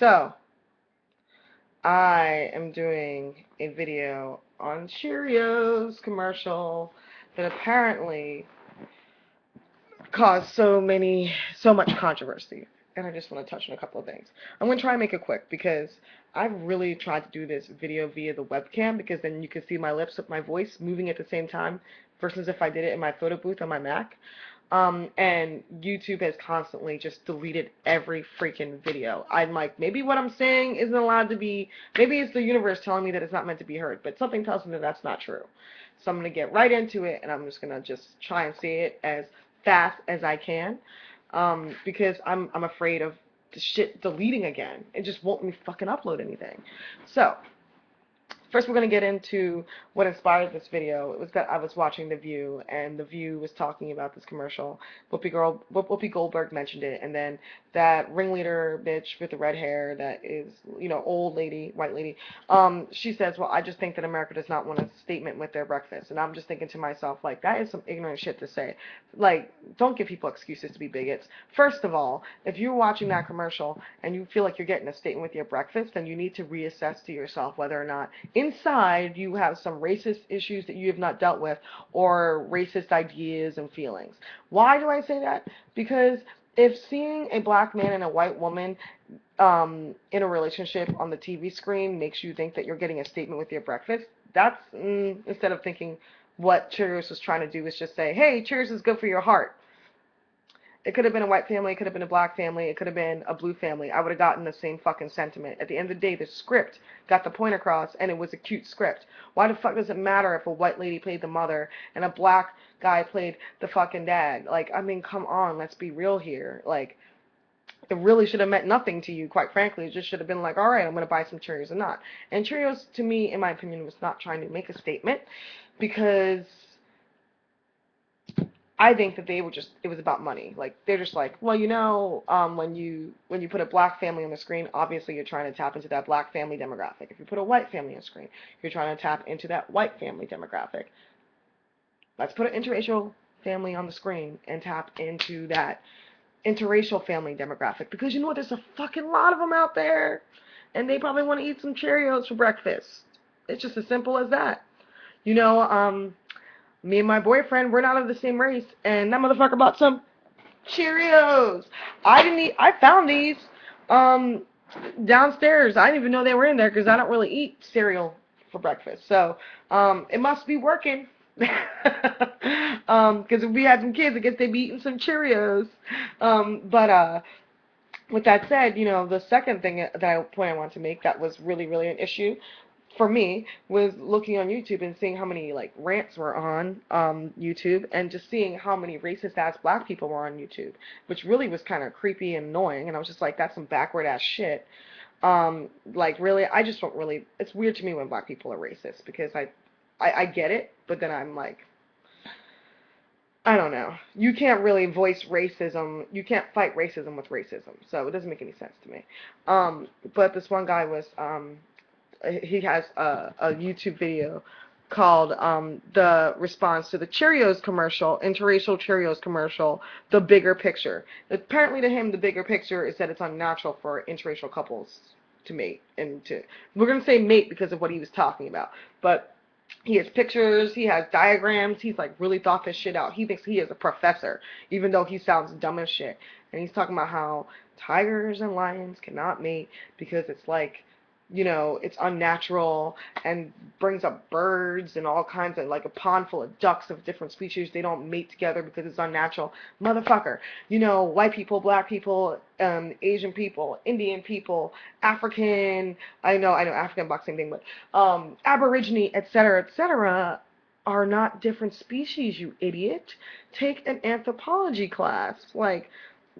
So, I am doing a video on Cheerios commercial that apparently caused so much controversy. And I just want to touch on a couple of things. I'm going to try and make it quick because I've really tried to do this video via the webcam because then you can see my lips with my voice moving at the same time versus if I did it in my photo booth on my Mac. And YouTube has constantly just deleted every freaking video. I'm like, maybe what I'm saying isn't allowed to be, maybe it's the universe telling me that it's not meant to be heard, but something tells me that that's not true. So I'm going to get right into it, and I'm just going to just try and say it as fast as I can, because I'm afraid of the shit deleting again. It just won't let me fucking upload anything. So, first, we're going to get into what inspired this video. It was that I was watching The View, and The View was talking about this commercial. Whoopi Goldberg mentioned it, and then that ringleader bitch with the red hair that is, old lady, white lady, she says, well, I just think that America does not want a statement with their breakfast. And I'm just thinking to myself, like, that is some ignorant shit to say. Like, don't give people excuses to be bigots. First of all, if you're watching that commercial and you feel like you're getting a statement with your breakfast, then you need to reassess to yourself whether or not inside you have some racist issues that you have not dealt with or racist ideas and feelings. Why do I say that? Because if seeing a black man and a white woman in a relationship on the TV screen makes you think that you're getting a statement with your breakfast, that's instead of thinking what Cheerios was trying to do is just say, hey, Cheerios is good for your heart. It could have been a white family, it could have been a black family, it could have been a blue family. I would have gotten the same fucking sentiment. At the end of the day, the script got the point across, and it was a cute script. Why the fuck does it matter if a white lady played the mother and a black guy played the fucking dad? Like, I mean, come on, let's be real here. Like, it really should have meant nothing to you, quite frankly. It just should have been like, all right, I'm going to buy some Cheerios or not. And Cheerios, to me, in my opinion, was not trying to make a statement because I think that it was about money. Like, they're just like, well, when you put a black family on the screen, obviously you're trying to tap into that black family demographic. If you put a white family on the screen, you're trying to tap into that white family demographic. Let's put an interracial family on the screen and tap into that interracial family demographic, because you know what, there's a fucking lot of them out there, and they probably want to eat some Cheerios for breakfast. It's just as simple as that. Me and my boyfriend, we're not of the same race, and that motherfucker bought some Cheerios. I found these downstairs. I didn't even know they were in there because I don't really eat cereal for breakfast. So it must be working. Because if we had some kids, I guess they'd be eating some Cheerios. But with that said, the second point I want to make that was really, really an issue for me was looking on YouTube and seeing how many like rants were on YouTube, and just seeing how many racist ass black people were on YouTube, which really was kind of creepy and annoying. And I was just like, that's some backward ass shit. Like, really, I just don't really. It's weird to me when black people are racist, because I get it, but then I'm like, I don't know. You can't really voice racism. You can't fight racism with racism. So it doesn't make any sense to me. But this one guy was he has a YouTube video called the response to the Cheerios commercial, interracial Cheerios commercial, the bigger picture. Apparently to him, the bigger picture is that it's unnatural for interracial couples to mate. We're going to say mate because of what he was talking about. But he has pictures, he has diagrams, he's like really thought this shit out. He thinks he is a professor, even though he sounds dumb as shit. And he's talking about how tigers and lions cannot mate because it's like, it's unnatural, and brings up birds and all kinds of, like a pond full of ducks of different species. They don't mate together because it's unnatural. Motherfucker. White people, black people, Asian people, Indian people, African, I know African, black, same thing, but Aborigine, etc., are not different species, you idiot. Take an anthropology class. Like,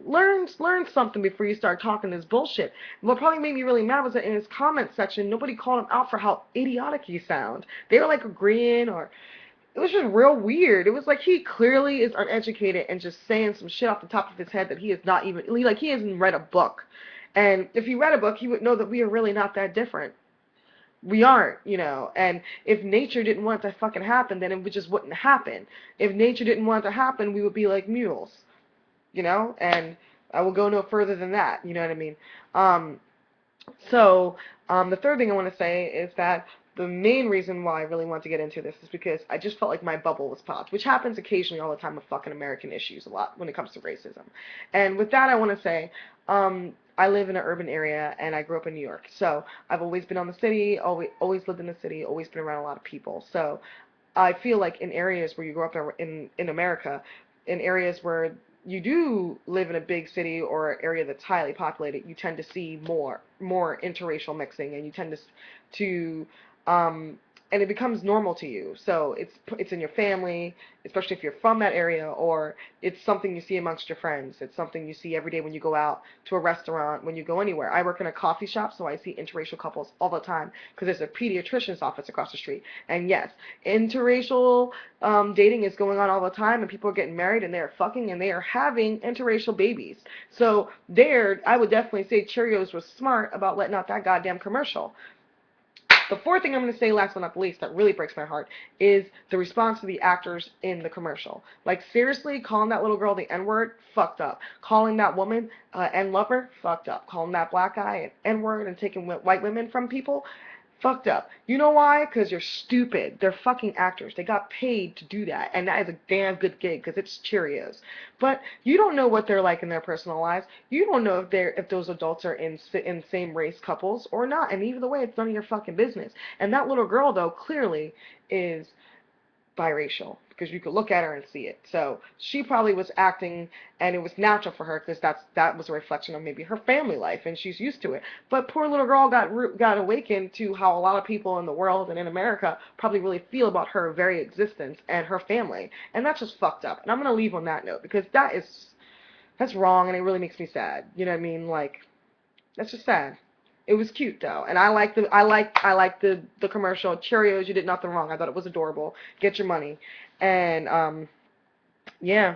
learn something before you start talking this bullshit. What probably made me really mad was that in his comment section, nobody called him out for how idiotic he sounds. They were like agreeing, or it was just real weird. It was like he clearly is uneducated and just saying some shit off the top of his head that he is not even, like, he hasn't read a book. And if he read a book, he would know that we are really not that different. We aren't, and if nature didn't want it to fucking happen, then it just wouldn't happen. If nature didn't want it to happen, we would be like mules. And I will go no further than that, you know what I mean? So, the third thing I want to say is that the main reason why I really want to get into this is because I just felt like my bubble was popped, which happens occasionally all the time with fucking American issues a lot when it comes to racism. And with that, I want to say, I live in an urban area and I grew up in New York. So I've always been on the city, always lived in the city, always been around a lot of people. So I feel like in areas where you grow up in America, in areas where you do live in a big city or area that's highly populated, you tend to see more interracial mixing, and you tend to and it becomes normal to you. So it's in your family, especially if you're from that area, or it's something you see amongst your friends. It's something you see every day when you go out to a restaurant, when you go anywhere. I work in a coffee shop, so I see interracial couples all the time because there's a pediatrician's office across the street. And yes, interracial dating is going on all the time, and people are getting married, and they are fucking, and they are having interracial babies. So there, I would definitely say Cheerios was smart about letting out that goddamn commercial. The fourth thing I'm going to say, last but not the least, that really breaks my heart, is the response to the actors in the commercial. Like, seriously, calling that little girl the N-word, fucked up. Calling that woman N-lover, fucked up. Calling that black guy an N-word and taking white women from people, fucked up. You know why? Because you're stupid. They're fucking actors. They got paid to do that, and that is a damn good gig because it's Cheerios. But you don't know what they're like in their personal lives. You don't know if those adults are in same race couples or not. And either way, it's none of your fucking business. And that little girl, though, clearly is biracial because you could look at her and see it. So she probably was acting, and it was natural for her because that was a reflection of maybe her family life, and she's used to it. But poor little girl got awakened to how a lot of people in the world and in America probably really feel about her very existence and her family, and that's just fucked up. And I'm gonna leave on that note because that's wrong, and it really makes me sad. You know what I mean? Like, that's just sad. It was cute though, and I like the commercial. Cheerios, you did nothing wrong. I thought it was adorable. Get your money, and yeah,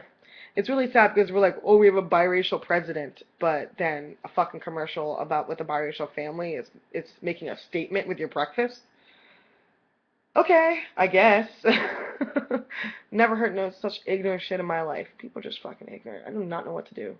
it's really sad because we're like, oh, we have a biracial president, but then a fucking commercial about with a biracial family is it's making a statement with your breakfast. Okay, I guess. Never heard no such ignorant shit in my life. People are just fucking ignorant. I do not know what to do.